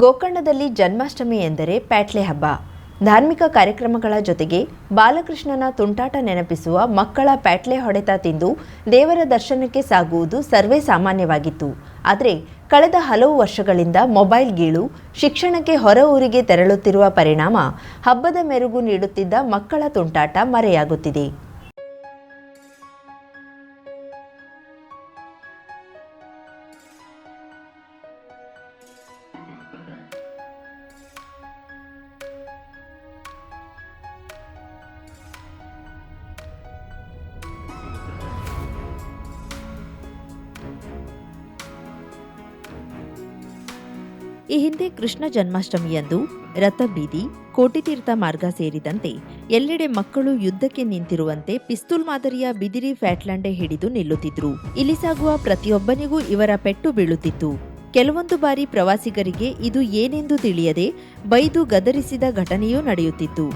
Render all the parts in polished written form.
ಗೋಕರ್ಣದಲ್ಲಿ ಜನ್ಮಾಷ್ಟಮಿ ಎಂದರೆ ಪ್ಯಾಟ್ಲೆ ಹಬ್ಬ. ಧಾರ್ಮಿಕ ಕಾರ್ಯಕ್ರಮಗಳ ಜೊತೆಗೆ ಬಾಲಕೃಷ್ಣನ ತುಂಟಾಟ ನೆನಪಿಸುವ ಮಕ್ಕಳ ಪ್ಯಾಟ್ಲೆ ಹೊಡೆತ ತಿಂದು ದೇವರ ದರ್ಶನಕ್ಕೆ ಸಾಗುವುದು ಸರ್ವೇ ಸಾಮಾನ್ಯವಾಗಿತ್ತು. ಆದರೆ ಕಳೆದ ಹಲವು ವರ್ಷಗಳಿಂದ ಮೊಬೈಲ್ ಗೀಳು ಶಿಕ್ಷಣಕ್ಕೆ ಹೊರ ಊರಿಗೆ ತೆರಳುತ್ತಿರುವ ಪರಿಣಾಮ ಹಬ್ಬದ ಮೆರುಗು ನೀಡುತ್ತಿದ್ದ ಮಕ್ಕಳ ತುಂಟಾಟ ಮರೆಯಾಗುತ್ತಿದೆ. ಈ ಹಿಂದೆ ಕೃಷ್ಣ ಜನ್ಮಾಷ್ಟಮಿಯಂದು ರಥಬೀದಿ, ಕೋಟಿತೀರ್ಥ ಮಾರ್ಗ ಸೇರಿದಂತೆ ಎಲ್ಲೆಡೆ ಮಕ್ಕಳು ಯುದ್ಧಕ್ಕೆ ನಿಂತಿರುವಂತೆ ಪಿಸ್ತೂಲ್ ಮಾದರಿಯ ಬಿದಿರಿ ಫ್ಯಾಟ್ಲಾಂಡೆ ಹಿಡಿದು ನಿಲ್ಲುತ್ತಿದ್ರು. ಇಲ್ಲಿ ಸಾಗುವ ಪ್ರತಿಯೊಬ್ಬನಿಗೂ ಇವರ ಪೆಟ್ಟು ಬೀಳುತ್ತಿತ್ತು. ಕೆಲವೊಂದು ಬಾರಿ ಪ್ರವಾಸಿಗರಿಗೆ ಇದು ಏನೆಂದು ತಿಳಿಯದೆ ಬೈದು ಗದರಿಸಿದ ಘಟನೆಯೂ ನಡೆಯುತ್ತಿತ್ತು.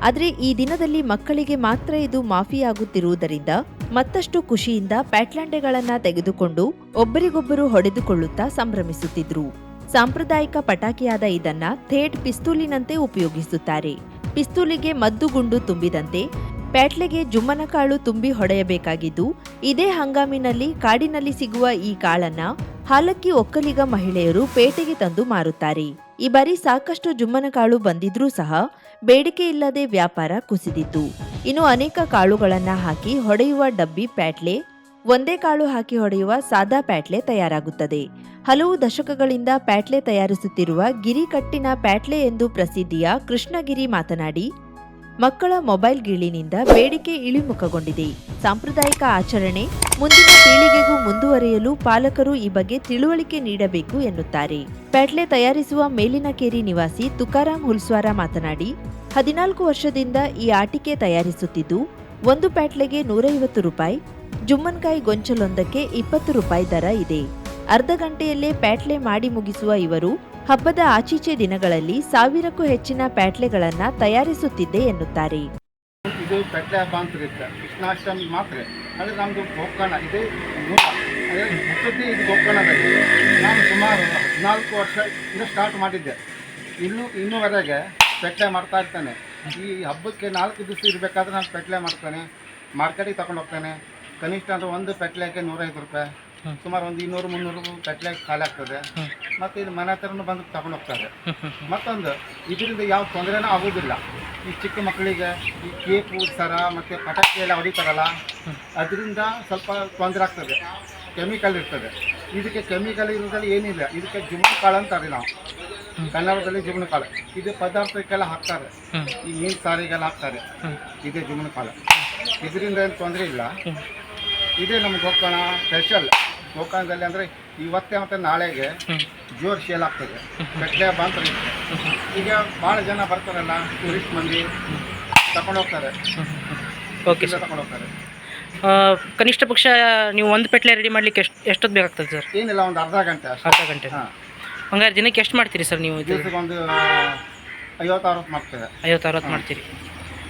ಆದರೆ ಈ ದಿನದಲ್ಲಿ ಮಕ್ಕಳಿಗೆ ಮಾತ್ರ ಇದು ಮಾಫಿಯಾಗುತ್ತಿರುವುದರಿಂದ ಮತ್ತಷ್ಟು ಖುಷಿಯಿಂದ ಪ್ಯಾಟ್ಲಾಂಡೆಗಳನ್ನ ತೆಗೆದುಕೊಂಡು ಒಬ್ಬರಿಗೊಬ್ಬರು ಹೊಡೆದುಕೊಳ್ಳುತ್ತಾ ಸಂಭ್ರಮಿಸುತ್ತಿದ್ರು. ಸಾಂಪ್ರದಾಯಿಕ ಪಟಾಕಿಯಾದ ಇದನ್ನ ಥೇಟ್ ಪಿಸ್ತೂಲಿನಂತೆ ಉಪಯೋಗಿಸುತ್ತಾರೆ. ಪಿಸ್ತೂಲಿಗೆ ಮದ್ದುಗುಂಡು ತುಂಬಿದಂತೆ ಪ್ಯಾಟ್ಲೆಗೆ ಜುಮ್ಮನಕಾಳು ತುಂಬಿ ಹೊಡೆಯಬೇಕಾಗಿದ್ದು, ಇದೇ ಹಂಗಾಮಿನಲ್ಲಿ ಕಾಡಿನಲ್ಲಿ ಸಿಗುವ ಈ ಕಾಳನ್ನ ಹಾಲಕ್ಕಿ ಒಕ್ಕಲಿಗ ಮಹಿಳೆಯರು ಪೇಟೆಗೆ ತಂದು ಮಾರುತ್ತಾರೆ. ಈ ಬಾರಿ ಸಾಕಷ್ಟು ಜುಮ್ಮನಕಾಳು ಬಂದಿದ್ರೂ ಸಹ ಬೇಡಿಕೆ ಇಲ್ಲದೆ ವ್ಯಾಪಾರ ಕುಸಿದಿತ್ತು. ಇನ್ನು ಅನೇಕ ಕಾಳುಗಳನ್ನ ಹಾಕಿ ಹೊಡೆಯುವ ಡಬ್ಬಿ ಪ್ಯಾಟ್ಲೆ, ಒಂದೇ ಕಾಳು ಹಾಕಿ ಹೊಡೆಯುವ ಸಾದಾ ಪ್ಯಾಟ್ಲೆ ತಯಾರಾಗುತ್ತದೆ. ಹಲವು ದಶಕಗಳಿಂದ ಪ್ಯಾಟ್ಲೆ ತಯಾರಿಸುತ್ತಿರುವ ಗಿರಿಕಟ್ಟಿನ ಪ್ಯಾಟ್ಲೆ ಎಂದು ಪ್ರಸಿದ್ಧಿಯ ಕೃಷ್ಣಗಿರಿ ಮಾತನಾಡಿ, ಮಕ್ಕಳ ಮೊಬೈಲ್ ಗೀಳಿನಿಂದ ಬೇಡಿಕೆ ಇಳಿಮುಖಗೊಂಡಿದೆ. ಸಾಂಪ್ರದಾಯಿಕ ಆಚರಣೆ ಮುಂದಿನ ಪೀಳಿಗೆಗೂ ಮುಂದುವರಿಯಲು ಪಾಲಕರು ಈ ಬಗ್ಗೆ ತಿಳುವಳಿಕೆ ನೀಡಬೇಕು ಎನ್ನುತ್ತಾರೆ. ಪ್ಯಾಟ್ಲೆ ತಯಾರಿಸುವ ಮೇಲಿನಕೇರಿ ನಿವಾಸಿ ತುಕಾರಾಂ ಹುಲ್ಸ್ವಾರ ಮಾತನಾಡಿ, 14 ವರ್ಷದಿಂದ ಈ ಆಟಿಕೆ ತಯಾರಿಸುತ್ತಿದ್ದು, ಒಂದು ಪ್ಯಾಟ್ಲೆಗೆ 150 ರೂಪಾಯಿ, ಜುಮ್ಮನ್ಕಾಯಿ ಗೊಂಚಲೊಂದಕ್ಕೆ 20 ರೂಪಾಯಿ ದರ ಇದೆ. ಅರ್ಧ ಗಂಟೆಯಲ್ಲೇ ಪ್ಯಾಟ್ಲೆ ಮಾಡಿ ಮುಗಿಸುವ ಇವರು ಹಬ್ಬದ ಆಚೀಚೆ ದಿನಗಳಲ್ಲಿ 1000ಕ್ಕೂ ಹೆಚ್ಚಿನ ಪ್ಯಾಟ್ಲೆಗಳನ್ನ ತಯಾರಿಸುತ್ತಿದ್ದೆ ಎನ್ನುತ್ತಾರೆ. ಇದು ಪ್ಯಾಟ್ಲೆ ಹಬ್ಬ ಅಂತ ಇರುತ್ತೆ. ಕೃಷ್ಣಾಷ್ಟಮಿ ಮಾತ್ರ ಅಂದರೆ ನಮ್ಮದು ಗೋಕರ್ಣ ಇದೇ ಮೂಲ, ಹುಟ್ಟುತ್ತೆ ಇದು ಗೋಕರ್ಣದಲ್ಲಿ. ನಾನು ಸುಮಾರು 14 ವರ್ಷ ಇದು ಸ್ಟಾರ್ಟ್ ಮಾಡಿದ್ದೆ. ಇನ್ನೂವರೆಗೆ ಪ್ಯಾಟ್ಲೆ ಮಾಡ್ತಾ ಇರ್ತಾನೆ. ಈ ಹಬ್ಬಕ್ಕೆ 4 ದಿವಸ ಇರಬೇಕಾದ್ರೆ ನಾನು ಪ್ಯಾಟ್ಲೆ ಮಾಡ್ತಾನೆ, ಮಾರ್ಕೆಟಿಗೆ ತಗೊಂಡು ಹೋಗ್ತಾನೆ. ಕನಿಷ್ಠ ಅಂದರೆ ಒಂದು ಪ್ಯಾಟ್ಲೆಗೆ 105 ರೂಪಾಯಿ, ಸುಮಾರು ಒಂದು 200-300 ಪ್ಯಾಟ್ಲೆ ಖಾಲಿ ಆಗ್ತದೆ. ಮತ್ತು ಇದು ಮನೆ ಹತ್ರನೂ ಬಂದು ತಗೊಂಡು ಹೋಗ್ತಾರೆ. ಮತ್ತೊಂದು ಇದರಿಂದ ಯಾವ ತೊಂದರೆನೂ ಆಗೋದಿಲ್ಲ. ಈ ಚಿಕ್ಕ ಮಕ್ಕಳಿಗೆ ಈ ಕೇಕು, ಸರ ಮತ್ತು ಪಟಾಕಿ ಎಲ್ಲ ಹೊಡಿತಾರಲ್ಲ, ಅದರಿಂದ ಸ್ವಲ್ಪ ತೊಂದರೆ ಆಗ್ತದೆ. ಕೆಮಿಕಲ್ ಇರ್ತದೆ. ಇದಕ್ಕೆ ಕೆಮಿಕಲ್ ಇರೋದ್ರಲ್ಲಿ ಏನಿಲ್ಲ. ಇದಕ್ಕೆ ಜುಮ್ಮನ ಕಾಳು ಅಂತಾರೆ ನಾವು ಕನ್ನಡದಲ್ಲಿ, ಜುಮ್ಮನ ಕಾಳು. ಇದು ಪದಾರ್ಥಕ್ಕೆಲ್ಲ ಹಾಕ್ತಾರೆ, ಈ ಮೀನು ಸಾರಿಗೆಲ್ಲ ಹಾಕ್ತಾರೆ. ಇದೇ ಜುಮ್ಮನ ಕಾಳು. ಇದರಿಂದ ಏನು ತೊಂದರೆ ಇಲ್ಲ. ಇದೇ ನಮ್ಮ ಗೋಕರ್ಣ ಸ್ಪೆಷಲ್. ಗೋಕರ್ಣದಲ್ಲಿ ಅಂದರೆ ಇವತ್ತೇ ಮತ್ತು ನಾಳೆಗೆ ಜೋರು ಸೇಲ್ ಆಗ್ತದೆ. ಪ್ಯಾಟ್ಲೆ ಹಬ್ಬ ಅಂತ ಈಗ ಭಾಳ ಜನ ಬರ್ತಾರಲ್ಲ, ಟೂರಿಸ್ಟ್ ಮಂದಿ ತಗೊಂಡು ಹೋಗ್ತಾರೆ. ಓಕೆ ಸರ್, ತಗೊಂಡು ಹೋಗ್ತಾರೆ. ಕನಿಷ್ಠ ಪಕ್ಷ ನೀವು ಒಂದು ಪೆಟ್ಲೆ ರೆಡಿ ಮಾಡಲಿಕ್ಕೆ ಎಷ್ಟೊತ್ತು ಬೇಕಾಗ್ತದೆ ಸರ್? ಏನಿಲ್ಲ, ಒಂದು ಅರ್ಧ ಗಂಟೆ ಅಷ್ಟೇ. ಅರ್ಧ ಗಂಟೆ. ಹಾಂ. ಹಂಗಾರೆ ದಿನಕ್ಕೆ ಎಷ್ಟು ಮಾಡ್ತೀರಿ ಸರ್ ನೀವು? ದಿವಸಕ್ಕೆ ಒಂದು 50-60 ಮಾಡ್ತೇವೆ. 50-60 ಮಾಡ್ತೀರಿ.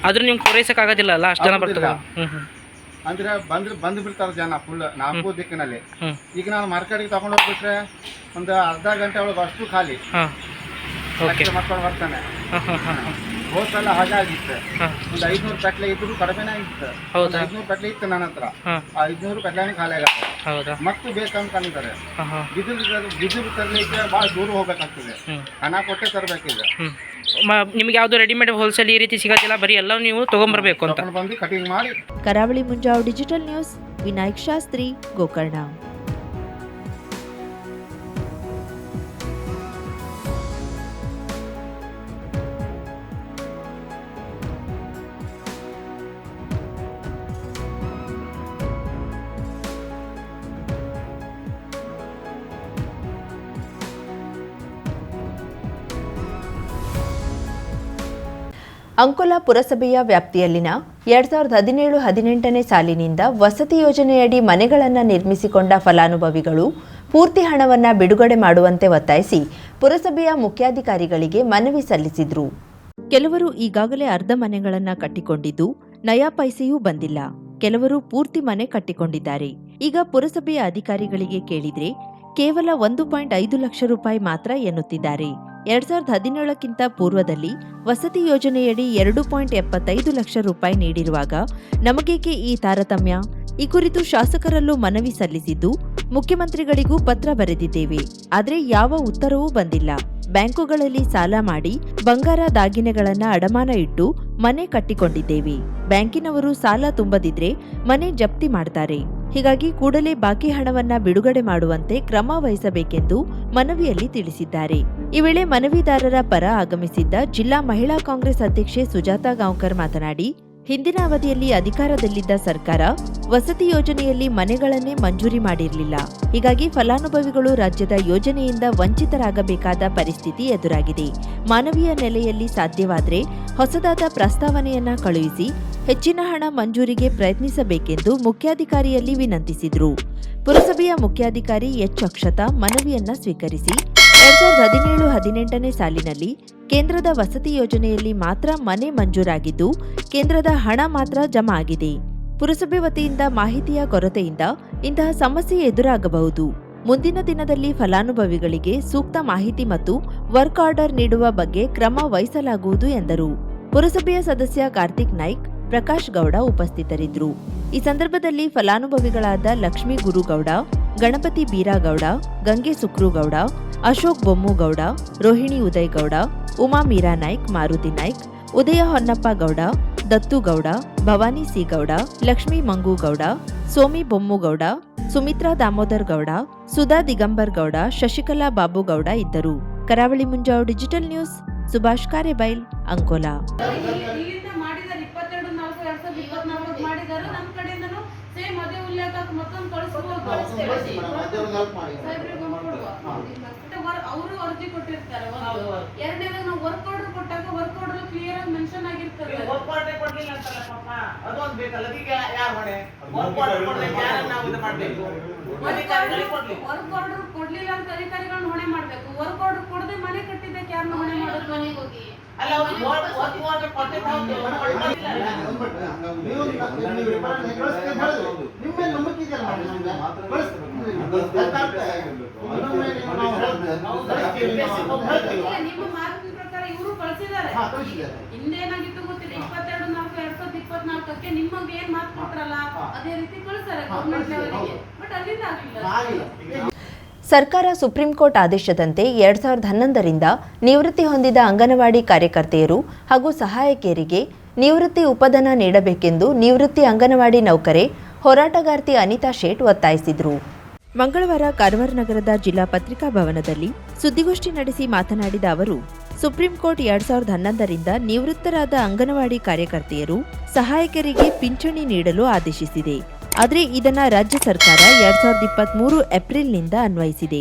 ಆದರೂ ನಿಮ್ಗೆ ಪೂರೈಸೋಕ್ಕಾಗೋದಿಲ್ಲ ಅಲ್ಲ, ಅಷ್ಟು ಜನ ಬರ್ತಾರೆ. ಅಂದರೆ ಬಂದು ಬಿಡ್ತಾರೆ ಜನ ಫುಲ್ 4 ದಿಕ್ಕಿನಲ್ಲಿ. ಈಗ ನಾನು ಮಾರ್ಕೆಟಿಗೆ ತಗೊಂಡು ಹೋಗ್ಬಿಟ್ರೆ ಒಂದು ಅರ್ಧ ಗಂಟೆ ಒಳಗೆ ಅಷ್ಟು ಖಾಲಿ. ಮಕ್ಕಳು ಬರ್ತಾನೆ. ಹೋದ ಸಲ ಹಾಗಾಗಿತ್ತು. ಒಂದು 500 ಪ್ಯಾಟ್ಲೆ ಇದ್ರು ಕಡಿಮೆನೇ ಇತ್ತು. 500 ಪ್ಯಾಟ್ಲೆ ಇತ್ತು ನನ್ನ ಹತ್ರ. 500 ಪ್ಯಾಟ್ಲೆನೂ ಖಾಲಿ ಆಗುತ್ತೆ. ಮತ್ತು ಬೇಕಂತ ಅಂತಾರೆ. ಬಿದಿರು ತರಲಿಕ್ಕೆ ಭಾಳ ದೂರ ಹೋಗ್ಬೇಕಾಗ್ತದೆ. ಹಣ ಕೊಟ್ಟೆ ತರಬೇಕಿದೆ. ನಿಮ್ಗೆ ಯಾವುದು ರೆಡಿಮೇಡ್ ಹೋಲ್ಸೇಲ್ ಈ ರೀತಿ ಸಿಗೋದಿಲ್ಲ, ಬರೀ ಎಲ್ಲ ನೀವು ತೊಗೊಂಬರ್ಬೇಕು ಅಂತ ಬಂದು ಕಟಿಂಗ್ ಮಾಡಿ. ಕರಾವಳಿ ಮುಂಜಾವು ಡಿಜಿಟಲ್ ನ್ಯೂಸ್, ವಿನಾಯಕ್ ಶಾಸ್ತ್ರಿ, ಗೋಕರ್ಣ. ಅಂಕೋಲ ಪುರಸಭೆಯ ವ್ಯಾಪ್ತಿಯಲ್ಲಿನ 2017-18ನೇ ಸಾಲಿನಿಂದ ವಸತಿ ಯೋಜನೆಯಡಿ ಮನೆಗಳನ್ನು ನಿರ್ಮಿಸಿಕೊಂಡ ಫಲಾನುಭವಿಗಳು ಪೂರ್ತಿ ಹಣವನ್ನು ಬಿಡುಗಡೆ ಮಾಡುವಂತೆ ಒತ್ತಾಯಿಸಿ ಪುರಸಭೆಯ ಮುಖ್ಯಾಧಿಕಾರಿಗಳಿಗೆ ಮನವಿ ಸಲ್ಲಿಸಿದರು. ಕೆಲವರು ಈಗಾಗಲೇ ಅರ್ಧ ಮನೆಗಳನ್ನು ಕಟ್ಟಿಕೊಂಡಿದ್ದು ನಯಾ ಪೈಸೆಯೂ ಬಂದಿಲ್ಲ. ಕೆಲವರು ಪೂರ್ತಿ ಮನೆ ಕಟ್ಟಿಕೊಂಡಿದ್ದಾರೆ. ಈಗ ಪುರಸಭೆಯ ಅಧಿಕಾರಿಗಳಿಗೆ ಕೇಳಿದ್ರೆ ಕೇವಲ 1.5 ಲಕ್ಷ ರೂಪಾಯಿ ಮಾತ್ರ ಎನ್ನುತ್ತಿದ್ದಾರೆ. 2017ಕ್ಕಿಂತ ಪೂರ್ವದಲ್ಲಿ ವಸತಿ ಯೋಜನೆಯಡಿ 2.75 ಲಕ್ಷ ರೂಪಾಯಿ ನೀಡಿರುವಾಗ ನಮಗೇಕೆ ಈ ತಾರತಮ್ಯ? ಈ ಕುರಿತು ಶಾಸಕರಲ್ಲೂ ಮನವಿ ಸಲ್ಲಿಸಿದ್ದು, ಮುಖ್ಯಮಂತ್ರಿಗಳಿಗೂ ಪತ್ರ ಬರೆದಿದ್ದೇವೆ. ಆದರೆ ಯಾವ ಉತ್ತರವೂ ಬಂದಿಲ್ಲ. ಬ್ಯಾಂಕುಗಳಲ್ಲಿ ಸಾಲ ಮಾಡಿ ಬಂಗಾರ ದಾಗಿನೆಗಳನ್ನ ಅಡಮಾನ ಇಟ್ಟು ಮನೆ ಕಟ್ಟಿಕೊಂಡಿದ್ದೇವೆ. ಬ್ಯಾಂಕಿನವರು ಸಾಲ ತುಂಬದಿದ್ರೆ ಮನೆ ಜಪ್ತಿ ಮಾಡ್ತಾರೆ. ಹೀಗಾಗಿ ಕೂಡಲೇ ಬಾಕಿ ಹಣವನ್ನ ಬಿಡುಗಡೆ ಮಾಡುವಂತೆ ಕ್ರಮ ವಹಿಸಬೇಕೆಂದು ಮನವಿಯಲ್ಲಿ ತಿಳಿಸಿದ್ದಾರೆ. ಈ ವೇಳೆ ಮನವಿದಾರರ ಪರ ಆಗಮಿಸಿದ್ದ ಜಿಲ್ಲಾ ಮಹಿಳಾ ಕಾಂಗ್ರೆಸ್ ಅಧ್ಯಕ್ಷೆ ಸುಜಾತಾ ಗಾಂವ್ಕರ್ ಮಾತನಾಡಿ, ಹಿಂದಿನ ಅವಧಿಯಲ್ಲಿ ಅಧಿಕಾರದಲ್ಲಿದ್ದ ಸರ್ಕಾರ ವಸತಿ ಯೋಜನೆಯಲ್ಲಿ ಮನೆಗಳನ್ನೇ ಮಂಜೂರಿ ಮಾಡಿರಲಿಲ್ಲ. ಹೀಗಾಗಿ ಫಲಾನುಭವಿಗಳು ರಾಜ್ಯದ ಯೋಜನೆಯಿಂದ ವಂಚಿತರಾಗಬೇಕಾದ ಪರಿಸ್ಥಿತಿ ಎದುರಾಗಿದೆ. ಮಾನವೀಯ ನೆಲೆಯಲ್ಲಿ ಸಾಧ್ಯವಾದರೆ ಹೊಸದಾದ ಪ್ರಸ್ತಾವನೆಯನ್ನ ಕಳುಹಿಸಿ ಹೆಚ್ಚಿನ ಹಣ ಮಂಜೂರಿಗೆ ಪ್ರಯತ್ನಿಸಬೇಕೆಂದು ಮುಖ್ಯಾಧಿಕಾರಿಯಲ್ಲಿ ವಿನಂತಿಸಿದರು. ಪುರಸಭೆಯ ಮುಖ್ಯಾಧಿಕಾರಿ ಎಚ್ ಅಕ್ಷತಾ ಮನವಿಯನ್ನ ಸ್ವೀಕರಿಸಿ 2017-18ನೇ ಸಾಲಿನಲ್ಲಿ ಕೇಂದ್ರದ ವಸತಿ ಯೋಜನೆಯಲ್ಲಿ ಮಾತ್ರ ಮನೆ ಮಂಜೂರಾಗಿದ್ದು, ಕೇಂದ್ರದ ಹಣ ಮಾತ್ರ ಜಮಾ ಆಗಿದೆ. ಪುರಸಭೆ ವತಿಯಿಂದ ಮಾಹಿತಿಯ ಕೊರತೆಯಿಂದ ಇಂತಹ ಸಮಸ್ಯೆ ಎದುರಾಗಬಹುದು. ಮುಂದಿನ ದಿನದಲ್ಲಿ ಫಲಾನುಭವಿಗಳಿಗೆ ಸೂಕ್ತ ಮಾಹಿತಿ ಮತ್ತು ವರ್ಕ್ ಆರ್ಡರ್ ನೀಡುವ ಬಗ್ಗೆ ಕ್ರಮ ವಹಿಸಲಾಗುವುದು ಎಂದರು. ಪುರಸಭೆಯ ಸದಸ್ಯ ಕಾರ್ತಿಕ್ ನಾಯ್ಕ್, ಪ್ರಕಾಶ್ ಗೌಡ ಉಪಸ್ಥಿತರಿದ್ದರು. ಈ ಸಂದರ್ಭದಲ್ಲಿ ಫಲಾನುಭವಿಗಳಾದ ಲಕ್ಷ್ಮೀ ಗುರುಗೌಡ, ಗಣಪತಿ ಬೀರಾಗೌಡ, ಗಂಗೆ ಸುಕ್ರುಗೌಡ, ಅಶೋಕ್ ಬೊಮ್ಮುಗೌಡ, ರೋಹಿಣಿ ಉದಯಗೌಡ, ಉಮಾ ಮೀರಾ ನಾಯ್ಕ್, ಮಾರುತಿ ನಾಯ್ಕ್, ಉದಯ ಹೊನ್ನಪ್ಪ ಗೌಡ, ದತ್ತುಗೌಡ, ಭವಾನಿ ಸಿಗೌಡ, ಲಕ್ಷ್ಮೀ ಮಂಗೂಗೌಡ, ಸೋಮಿ ಬೊಮ್ಮುಗೌಡ, ಸುಮಿತ್ರಾ ದಾಮೋದರ್ ಗೌಡ, ಸುಧಾ ದಿಗಂಬರ್ ಗೌಡ, ಶಶಿಕಲಾ ಬಾಬುಗೌಡ ಇದ್ದರು. ಕರಾವಳಿ ಮುಂಜಾವು ಡಿಜಿಟಲ್ ನ್ಯೂಸ್, ಸುಭಾಷ್ ಕಾರೆಬೈಲ್, ಅಂಕೋಲಾ. ಅವರು ಅರ್ಜಿ ಕೊಟ್ಟಿರ್ತಾರೆ. ಎರಡನೇದಾಗ ನಾವು ವರ್ಕ್ ಆರ್ಡರ್ ಕೊಟ್ಟಾಗ ವರ್ಕ್ ಆರ್ಡರ್ ಕ್ಲಿಯರ್ ಆಗಿ ಮೆನ್ಷನ್ ಆಗಿರ್ತದೆ. ವರ್ಕ್ ಆರ್ಡರ್ ಕೊಡ್ಲಿಲ್ಲ ಅಂತಲ್ಲ ಪಾಪ, ಅದೊಂದು ಬೇಕಲ್ಲ. ಅದಕ್ಕೆ ಯಾರು ಹೊಣೆ? ವರ್ಕ್ ಆರ್ಡರ್ ಕೊಡ್ಲಿಕ್ಕೆ ಯಾರನ್ನ ನಾವು ಇದು ಮಾಡಬೇಕು? ಅಧಿಕಾರಿಗಳಿಗೆ ಕೊಡ್ಲಿ. ವರ್ಕ್ ಆರ್ಡರ್ ಕೊಡ್ಲಿಲ್ಲ ಅಂತ ಅಧಿಕಾರಿಗಳನ್ನ ಹೊಣೆ ಮಾಡಬೇಕು. ವರ್ಕ್ ಆರ್ಡರ್ ಕೊಡದೆ ಮನೆ ಕಟ್ಟಿದ್ದಕ್ಕೆ ಯಾರನ್ನ ಹೊಣೆ ಮಾಡೋದು? ಮನೆಗೆ ಹೋಗಿ ಅಲ್ಲ, ವರ್ಕ್ ಆರ್ಡರ್ ಕೊಟ್ಟಿದ್ದು ಹೌದು. ನಿಮ್ಮ ನಂಬಿಕೆ ಇದೆಯಲ್ಲ ನಿಮ್ಮ ಮಾಹಿತಿ ಪ್ರಕಾರ ಇವರು ಕಳಿಸಿದ್ದಾರೆ. ಹಿಂದೇನಾಗಿತ್ತು ಗೊತ್ತಿಲ್ಲ. 22/4/2024 ನಿಮಗೆ ಏನ್ ಮಾತು ಕೊಟ್ರಲ್ಲ ಅದೇ ರೀತಿ ಕಳಿಸ್ತಾರೆ ಗವರ್ನಮೆಂಟ್ ಲೆವೆಲ್ಗೆ. ಬಟ್ ಅಲ್ಲಿಂದ ಆಗಿಲ್ಲ. ಸರ್ಕಾರ ಸುಪ್ರೀಂ ಕೋರ್ಟ್ ಆದೇಶದಂತೆ 2011ರಿಂದ ನಿವೃತ್ತಿ ಹೊಂದಿದ ಅಂಗನವಾಡಿ ಕಾರ್ಯಕರ್ತೆಯರು ಹಾಗೂ ಸಹಾಯಕಿಯರಿಗೆ ನಿವೃತ್ತಿ ಉಪಧನ ನೀಡಬೇಕೆಂದು ನಿವೃತ್ತಿ ಅಂಗನವಾಡಿ ನೌಕರೆ ಹೋರಾಟಗಾರ್ತಿ ಅನಿತಾ ಶೇಟ್ ಒತ್ತಾಯಿಸಿದರು. ಮಂಗಳವಾರ ಕಾರವಾರ ನಗರದ ಜಿಲ್ಲಾ ಪತ್ರಿಕಾ ಭವನದಲ್ಲಿ ಸುದ್ದಿಗೋಷ್ಠಿ ನಡೆಸಿ ಮಾತನಾಡಿದ ಅವರು, ಸುಪ್ರೀಂ ಕೋರ್ಟ್ 2011ರಿಂದ ನಿವೃತ್ತರಾದ ಅಂಗನವಾಡಿ ಕಾರ್ಯಕರ್ತೆಯರು ಸಹಾಯಕರಿಗೆ ಪಿಂಚಣಿ ನೀಡಲು ಆದೇಶಿಸಿದೆ. ಆದರೆ ಇದನ್ನು ರಾಜ್ಯ ಸರ್ಕಾರ 2023 ಏಪ್ರಿಲ್ನಿಂದ ಅನ್ವಯಿಸಿದೆ.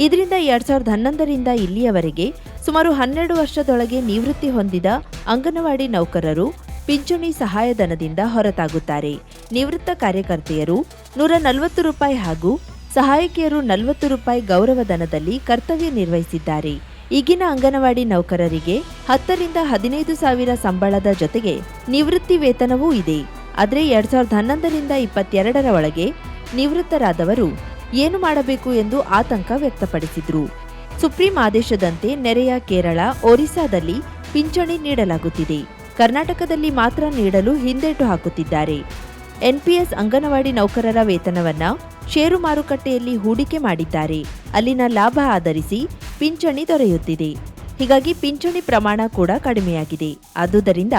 ಇದರಿಂದ 2011ರಿಂದ ಇಲ್ಲಿಯವರೆಗೆ ಸುಮಾರು 12 ವರ್ಷದೊಳಗೆ ನಿವೃತ್ತಿ ಹೊಂದಿದ ಅಂಗನವಾಡಿ ನೌಕರರು ಪಿಂಚಣಿ ಸಹಾಯಧನದಿಂದ ಹೊರತಾಗುತ್ತಾರೆ. ನಿವೃತ್ತ ಕಾರ್ಯಕರ್ತೆಯರು 140 ರೂಪಾಯಿ ಹಾಗೂ ಸಹಾಯಕಿಯರು 40 ರೂಪಾಯಿ ಗೌರವಧನದಲ್ಲಿ ಕರ್ತವ್ಯ ನಿರ್ವಹಿಸಿದ್ದಾರೆ. ಈಗಿನ ಅಂಗನವಾಡಿ ನೌಕರರಿಗೆ 10 ರಿಂದ 15 ಸಾವಿರ ಸಂಬಳದ ಜೊತೆಗೆ ನಿವೃತ್ತಿ ವೇತನವೂ ಇದೆ. ಆದರೆ 2011ರಿಂದ 22ರ ಒಳಗೆ ನಿವೃತ್ತರಾದವರು ಏನು ಮಾಡಬೇಕು ಎಂದು ಆತಂಕ ವ್ಯಕ್ತಪಡಿಸಿದರು. ಸುಪ್ರೀಂ ಆದೇಶದಂತೆ ನೆರೆಯ ಕೇರಳ, ಒರಿಸ್ಸಾದಲ್ಲಿ ಪಿಂಚಣಿ ನೀಡಲಾಗುತ್ತಿದೆ. ಕರ್ನಾಟಕದಲ್ಲಿ ಮಾತ್ರ ನೀಡಲು ಹಿಂದೇಟು ಹಾಕುತ್ತಿದ್ದಾರೆ. ಎನ್ಪಿಎಸ್ ಅಂಗನವಾಡಿ ನೌಕರರ ವೇತನವನ್ನ ಷೇರು ಮಾರುಕಟ್ಟೆಯಲ್ಲಿ ಹೂಡಿಕೆ ಮಾಡಿದ್ದಾರೆ. ಅಲ್ಲಿನ ಲಾಭ ಆಧರಿಸಿ ಪಿಂಚಣಿ ದೊರೆಯುತ್ತಿದೆ. ಹೀಗಾಗಿ ಪಿಂಚಣಿ ಪ್ರಮಾಣ ಕೂಡ ಕಡಿಮೆಯಾಗಿದೆ. ಆದುದರಿಂದ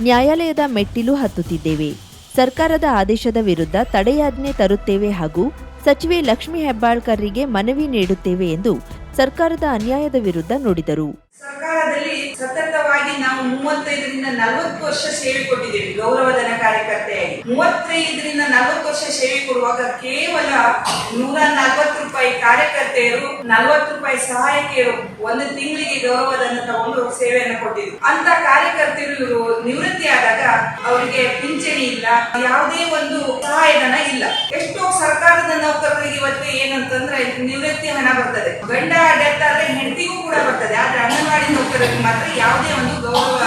ನ್ಯಾಯಾಲಯದ ಮೆಟ್ಟಿಲು ಹತ್ತುತ್ತಿದ್ದೇವೆ. ಸರ್ಕಾರದ ಆದೇಶದ ವಿರುದ್ಧ ತಡೆಯಾಜ್ಞೆ ತರುತ್ತೇವೆ ಹಾಗೂ ಸಚಿವೆ ಲಕ್ಷ್ಮೀ ಹೆಬ್ಬಾಳ್ಕರ್ರಿಗೆ ಮನವಿ ನೀಡುತ್ತೇವೆ ಎಂದು ಸರ್ಕಾರದ ಅನ್ಯಾಯದ ವಿರುದ್ಧ ನುಡಿದರು. ಸರ್ಕಾರದಲ್ಲಿ ಸತತವಾಗಿ ನಾವು 35ರಿಂದ 40 ವರ್ಷ ಸೇವೆ ಕೊಟ್ಟಿದ್ದೇವೆ. ಗೌರವಧನ ಕಾರ್ಯಕರ್ತೆಯಾಗಿ 35ರಿಂದ 40 ವರ್ಷ ಸೇವೆ ಕೊಡುವಾಗ ಕೇವಲ 140 ರೂಪಾಯಿ ಕಾರ್ಯಕರ್ತೆಯರು, 40 ರೂಪಾಯಿ ಸಹಾಯಕಿಯರು ಒಂದು ತಿಂಗಳಿಗೆ ಗೌರವಧನ ತಗೊಂಡು ಸೇವೆಯನ್ನು ಕೊಟ್ಟಿದ್ರು. ಅಂತ ಕಾರ್ಯಕರ್ತರು ಇವರು ನಿವೃತ್ತಿ ಆದಾಗ ಅವರಿಗೆ ಪಿಂಚಣಿ ಇಲ್ಲ, ಯಾವುದೇ ಒಂದು ಸಹಾಯಧನ ಇಲ್ಲ. ಎಷ್ಟೋ ಸರ್ಕಾರದ ನೌಕರರಿಗೆ ಇವತ್ತು ಏನಂತಂದ್ರೆ ನಿವೃತ್ತಿ ಹಣ ಬರ್ತದೆ. ಗಂಡ ಡೆತ್ ಆದ್ರೆ ಹೆಂಡತಿಗೂ ಕೂಡ ಬರ್ತದೆ. ಆದ್ರೆ ಅಂಗನವಾಡಿ ನೌಕರರಿಗೆ ಮಾತ್ರ ಯಾವುದೇ ಒಂದು ಗೌರವ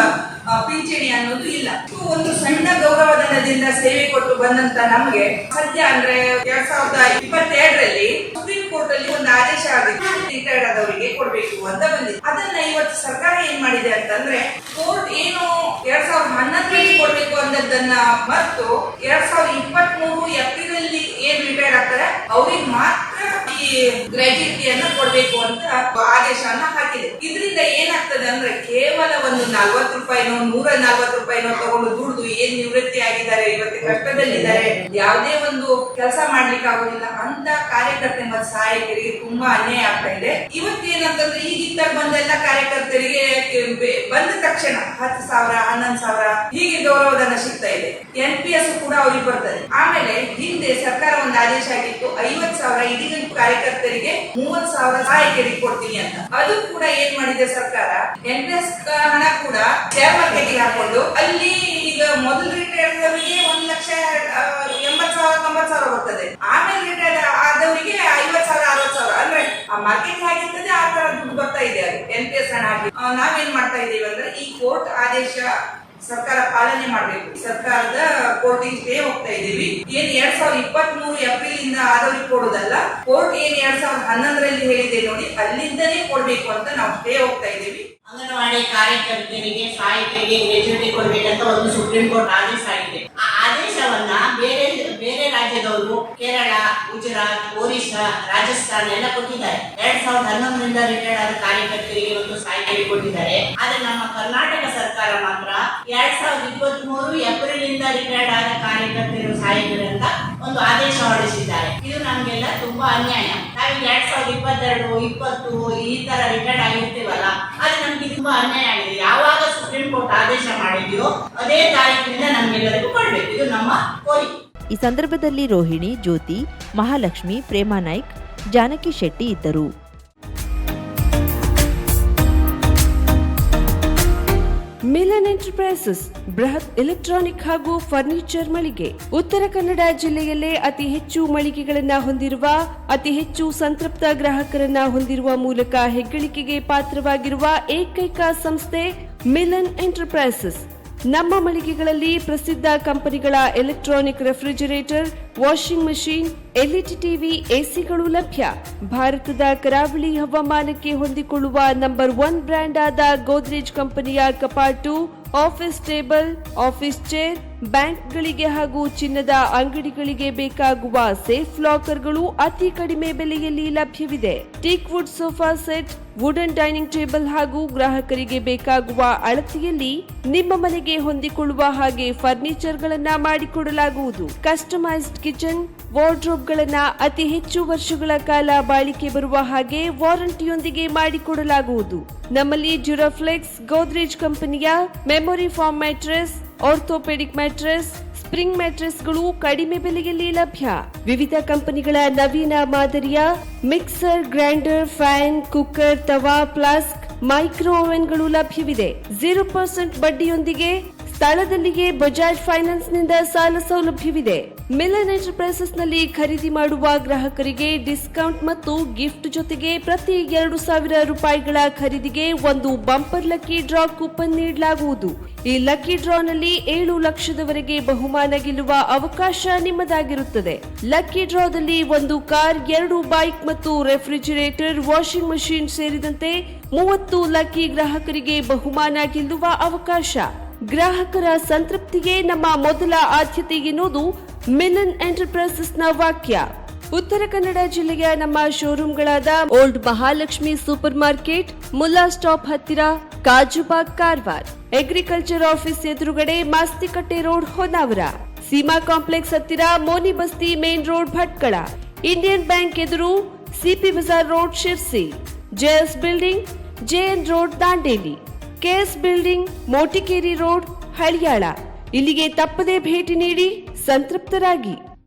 ಪಿಂಚಣಿ ಅನ್ನೋದು ಇಲ್ಲ. ಒಂದು ಸಣ್ಣ ಗೌರವಧನದಿಂದ ಸೇವೆ ಕೊಟ್ಟು ಬಂದಂತ ನಮಗೆ ಸದ್ಯ ಅಂದ್ರೆ 2022ರಲ್ಲಿ ಸುಪ್ರೀಂ ಕೋರ್ಟ್ ಅಲ್ಲಿ ಒಂದು ಆದೇಶ ಆಗಿದೆ. ರಿಟೈರ್ಡ್ ಆದವರಿಗೆ ಕೊಡ್ಬೇಕು ಅಂತ ಬಂದಿದೆ. ಅದನ್ನ ಇವತ್ತು ಸರ್ಕಾರ ಏನ್ ಮಾಡಿದೆ ಅಂತಂದ್ರೆ, ಕೋರ್ಟ್ ಏನು 2011ರಲ್ಲಿ ಕೊಡ್ಬೇಕು ಅನ್ನೋದನ್ನ ಮತ್ತು 2023 ಏಪ್ರಿಲ್ ಅಲ್ಲಿ ಏನ್ ರಿಟೈರ್ಡ್ ಆಗ್ತಾರೆ ಅವ್ರಿಗೆ ಮಾತ್ರ ಈ ಗ್ರಾಜ್ಯುಯಿಟಿಯನ್ನ ಕೊಡ್ಬೇಕು ಅಂತ ಆದೇಶವನ್ನ ಹಾಕಿದೆ. ಇದರಿಂದ ಏನಾಗ್ತದೆ ಅಂದ್ರೆ, ಕೇವಲ ಒಂದು 40 ರೂಪಾಯಿನೋ 140 ರೂಪಾಯಿನೋ ತಗೊಂಡು ದುಡ್ದು ಏನ್ ನಿವೃತ್ತಿ ಆಗಿದ್ದಾರೆ, ಇವತ್ತು ಕಷ್ಟದಲ್ಲಿದ್ದಾರೆ, ಯಾವುದೇ ಒಂದು ಕೆಲಸ ಮಾಡ್ಲಿಕ್ಕೆ ಆಗೋದಿಲ್ಲ ಅಂತ ಕಾರ್ಯಕರ್ತೆ ಮತ್ತು ಸಹಾಯಕರಿಗೆ ತುಂಬಾ ಅನ್ಯಾಯ ಆಗ್ತಾ ಇದೆ. ಇವತ್ತೇನಂತಂದ್ರೆ, ಈಗಿದ್ದಾಗ ಬಂದೆಲ್ಲ ಕಾರ್ಯಕರ್ತರಿಗೆ ಬಂದ ತಕ್ಷಣ 10,000 11,000 ಹೀಗೆ ಗೌರವಧನ ಸಿಗ್ತಾ ಇದೆ. NPS ಕೂಡ ಅವ್ರಿಗೆ ಬರ್ತದೆ. ಆಮೇಲೆ ಹಿಂದೆ ಸರ್ಕಾರ ಒಂದು ಆದೇಶ ಆಗಿತ್ತು, 50,000 ಇದೀಗ ಕಾರ್ಯಕರ್ತರಿಗೆ 30,000 ಸಹಾಯಕರಿಗೆ ಕೊಡ್ತೀನಿ ಅಂತ. ಅದು ಕೂಡ ಏನ್ ಮಾಡಿದೆ ಸರ್ಕಾರ, NPS ಹಣ ಕೂಡ ಶೇರ್ ಮಾರ್ಕೆಟಿಗೆ ಹಾಕೊಂಡು ಅಲ್ಲಿ ಈಗ ಮೊದಲು ರಿಟೈರ್ಡ್ ಆದವರಿಗೆ 1,80,000 90,000 ಬರ್ತದೆ. ಆಮೇಲೆ ರಿಟೈರ್ಡ್ ಆದವರಿಗೆ 50,000 60,000 ಅಂದ್ರೆ ಆ ಮಾರ್ಕೆಟ್ ಆಗಿರ್ತದೆ ಆ ತರ ದುಡ್ಡು ಬರ್ತಾ ಇದೆ. ಅದು NPS ಹಣ ಹಾಕಿ ನಾವೇನ್ ಮಾಡ್ತಾ ಇದೀವಿ ಅಂದ್ರೆ, ಈ ಕೋರ್ಟ್ ಆದೇಶ ಸರ್ಕಾರ ಪಾಲನೆ ಮಾಡಬೇಕು. ಸರ್ಕಾರದ ಕೋರ್ಟಿಗೆ ಸ್ಟೇ ಹೋಗ್ತಾ ಇದೀವಿ. ಏನ್ 2023 ಏಪ್ರಿಲ್ ಇಂದ ಆದವ್ರಿಗೆ ಕೊಡೋದಲ್ಲ, ಕೋರ್ಟ್ ಏನ್ 2011ರಲ್ಲಿ ಹೇಳಿದೆ ನೋಡಿ, ಅಲ್ಲಿಂದನೇ ಕೊಡ್ಬೇಕು ಅಂತ ನಾವು ಸ್ಟೇ ಹೋಗ್ತಾ ಇದೀವಿ. ಅಂಗನವಾಡಿ ಕಾರ್ಯಕರ್ತರಿಗೆ ಸಹಾಯಕರಿಗೆ ಗ್ರಾಜ್ಯುಯಿಟಿ ಕೊಡ್ಬೇಕಂತ ಒಂದು ಸುಪ್ರೀಂ ಕೋರ್ಟ್ ಆದೇಶ ಆಗಿದೆ. ಆ ಆದೇಶವನ್ನ ಬೇರೆ ಬೇರೆ ರಾಜ್ಯದವರು ಕೇರಳ, ಗುಜರಾತ್, ಒರಿಸ್ಸಾ, ರಾಜಸ್ಥಾನ ಎಲ್ಲ ಕೊಟ್ಟಿದ್ದಾರೆ. 2011ರಿಂದ ರಿಟೈರ್ಡ್ ಆದ ಕಾರ್ಯಕರ್ತರಿಗೆ ಒಂದು ಸಹಾಯಕರಿಗೆ ಕೊಟ್ಟಿದ್ದಾರೆ. ಆದ್ರೆ ನಮ್ಮ ಕರ್ನಾಟಕ ಸರ್ಕಾರ ಮಾತ್ರ 2023 ಏಪ್ರಿಲ್ ಇಂದ ರಿಟೈರ್ಡ್ ಆದ ಕಾರ್ಯಕರ್ತರು ಸಹಾಯಕರಂತ ಒಂದು ಆದೇಶ ಹೊರಡಿಸಿದ್ದಾರೆ. ಇದು ನಮ್ಗೆಲ್ಲ ತುಂಬಾ ಅನ್ಯಾಯ. ನಾವೀಗ 2022, 20 ಈ ತರ ರಿಟೈರ್ಡ್ ಆಗಿರ್ತೀವಲ್ಲ, ಆದ್ರೆ ನಮ್ಗೆ ತುಂಬಾ ಅನ್ಯಾಯ ಆಗಿದೆ. ಯಾವಾಗ ಸುಪ್ರೀಂ ಕೋರ್ಟ್ ಆದೇಶ ಮಾಡಿದ್ಯೋ ಅದೇ ತಾರೀಕಿನಿಂದ ನಮ್ಗೆಲ್ಲರಿಗೂ ಕೊಡ್ಬೇಕು. ಇದು ನಮ್ಮ ಕೋರಿಕೆ. ಈ ಸಂದರ್ಭದಲ್ಲಿ ರೋಹಿಣಿ, ಜ್ಯೋತಿ, ಮಹಾಲಕ್ಷ್ಮಿ, ಪ್ರೇಮಾ ನಾಯ್ಕ್, ಜಾನಕಿ ಶೆಟ್ಟಿ ಇದ್ದರು. ಮಿಲನ್ ಎಂಟರ್ಪ್ರೈಸಸ್ ಬೃಹತ್ ಎಲೆಕ್ಟ್ರಾನಿಕ್ ಹಾಗೂ ಫರ್ನಿಚರ್ ಮಳಿಗೆ. ಉತ್ತರ ಕನ್ನಡ ಜಿಲ್ಲೆಯಲ್ಲೇ ಅತಿ ಹೆಚ್ಚು ಮಳಿಗೆಗಳನ್ನ ಹೊಂದಿರುವ, ಅತಿ ಹೆಚ್ಚು ಸಂತೃಪ್ತ ಗ್ರಾಹಕರನ್ನ ಹೊಂದಿರುವ ಮೂಲಕ ಹೆಗ್ಗಳಿಕೆಗೆ ಪಾತ್ರವಾಗಿರುವ ಏಕೈಕ ಸಂಸ್ಥೆ ಮಿಲನ್ ಎಂಟರ್ಪ್ರೈಸಸ್. ನಮ್ಮ ಮಳಿಗೆಗಳಲ್ಲಿ ಪ್ರಸಿದ್ಧ ಕಂಪನಿಗಳ electronic refrigerator, washing machine, LED TV, ಎಸಿಗಳು ಲಭ್ಯ. ಭಾರತದ ಕರಾವಳಿ ಹವಾಮಾನಕ್ಕೆ ಹೊಂದಿಕೊಳ್ಳುವ ನಂಬರ್ 1 ಬ್ರ್ಯಾಂಡ್ ಆದ ಗೋದ್ರೇಜ್ ಕಂಪನಿಯ ಕಪಾಟು, ಆಫೀಸ್ ಟೇಬಲ್, ಆಫೀಸ್ ಚೇರ್, ಬ್ಯಾಂಕ್ಗಳಿಗೆ ಹಾಗೂ ಚಿನ್ನದ ಅಂಗಡಿಗಳಿಗೆ ಬೇಕಾಗುವ ಸೇಫ್ ಲಾಕರ್ಗಳು ಅತಿ ಕಡಿಮೆ ಬೆಲೆಯಲ್ಲಿ ಲಭ್ಯವಿದೆ. Teak wood sofa set, wooden dining table ಹಾಗೂ ಗ್ರಾಹಕರಿಗೆ ಬೇಕಾಗುವ ಅಳತೆಯಲ್ಲಿ ನಿಮ್ಮ ಮನೆಗೆ ಹೊಂದಿಕೊಳ್ಳುವ ಹಾಗೆ ಫರ್ನಿಚರ್ಗಳನ್ನ ಮಾಡಿಕೊಡಲಾಗುವುದು. ಕಸ್ಟಮೈಸ್ಡ್ ಕಿಚನ್, ವಾರ್ಡ್ರೋಬ್ಗಳನ್ನ ಅತಿ ಹೆಚ್ಚು ವರ್ಷಗಳ ಕಾಲ ಬಾಳಿಕೆ ಬರುವ ಹಾಗೆ ವಾರಂಟಿಯೊಂದಿಗೆ ಮಾಡಿಕೊಡಲಾಗುವುದು. ನಮ್ಮಲ್ಲಿ ಡ್ಯೂರಾಫ್ಲೆಕ್ಸ್, ಗೋದ್ರೇಜ್ ಕಂಪನಿಯ memory foam mattress, orthopaedic mattress, spring ಮ್ಯಾಟ್ರೆಸ್ಗಳು ಕಡಿಮೆ ಬೆಲೆಯಲ್ಲಿ ಲಭ್ಯ. ವಿವಿಧ ಕಂಪನಿಗಳ ನವೀನ ಮಾದರಿಯ ಮಿಕ್ಸರ್, ಗ್ರೈಂಡರ್, ಫ್ಯಾನ್, ಕುಕ್ಕರ್, ತವಾ, ಫ್ಲಾಸ್ಕ್, ಮೈಕ್ರೋ ಓವೆನ್ಗಳು ಲಭ್ಯವಿದೆ. 0% ಬಡ್ಡಿಯೊಂದಿಗೆ ಸ್ಥಳದಲ್ಲಿಯೇ ಬಜಾಜ್ ಫೈನಾನ್ಸ್ ನಿಂದ ಸಾಲ ಸೌಲಭ್ಯವಿದೆ. ಮಿಲನ್ ಎಂಟರ್ಪ್ರೈಸಸ್ ನಲ್ಲಿ ಖರೀದಿ ಮಾಡುವ ಗ್ರಾಹಕರಿಗೆ ಡಿಸ್ಕೌಂಟ್ ಮತ್ತು ಗಿಫ್ಟ್ ಜೊತೆಗೆ ಪ್ರತಿ 2,000 ರೂಪಾಯಿಗಳ ಖರೀದಿಗೆ ಒಂದು ಬಂಪರ್ ಲಕ್ಕಿ ಡ್ರಾ ಕೂಪನ್ ನೀಡಲಾಗುವುದು. ಈ ಲಕ್ಕಿ ಡ್ರಾನಲ್ಲಿ 7 ಲಕ್ಷದವರೆಗೆ ಬಹುಮಾನ ಗೆಲ್ಲುವ ಅವಕಾಶ ನಿಮ್ಮದಾಗಿರುತ್ತದೆ. ಲಕ್ಕಿ ಡ್ರಾದಲ್ಲಿ 1 ಕಾರ್, 2 ಬೈಕ್ ಮತ್ತು ರೆಫ್ರಿಜರೇಟರ್, ವಾಷಿಂಗ್ ಮಷೀನ್ ಸೇರಿದಂತೆ 30 ಲಕ್ಕಿ ಗ್ರಾಹಕರಿಗೆ ಬಹುಮಾನ ಗೆಲ್ಲುವ ಅವಕಾಶ. ಗ್ರಾಹಕರ ಸಂತೃಪ್ತಿಗೆ ನಮ್ಮ ಮೊದಲ ಆದ್ಯತೆ ಎನ್ನುವುದು ಮಿಲನ್ ಎಂಟರ್ಪ್ರೈಸಸ್ ನ ವಾಕ್ಯ. ಉತ್ತರ ಕನ್ನಡ ಜಿಲ್ಲೆಯ ನಮ್ಮ ಶೋರೂಮ್ಗಳಾದ old Mahalakshmi super market, Mulla stop ಹತ್ತಿರ, ಕಾಜುಬಾಗ್, ಕಾರವಾರ, ಅಗ್ರಿಕಲ್ಚರ್ ಆಫೀಸ್ ಎದುರುಗಡೆ, ಮಾಸ್ತಿಕಟ್ಟೆ ರೋಡ್, ಹೊನ್ನಾವರ, ಸೀಮಾ ಕಾಂಪ್ಲೆಕ್ಸ್ ಹತ್ತಿರ, Moni Basti main road, Bhatkal, Indian bank ಎದುರು, CP Bazar road, Sirsi, JS building, JN road, Dandeli, KS building, Motikeri road, Haliyal. ಇಲ್ಲಿಗೆ ತಪ್ಪದೇ ಭೇಟಿ ನೀಡಿ ಸಂತೃಪ್ತರಾಗಿ.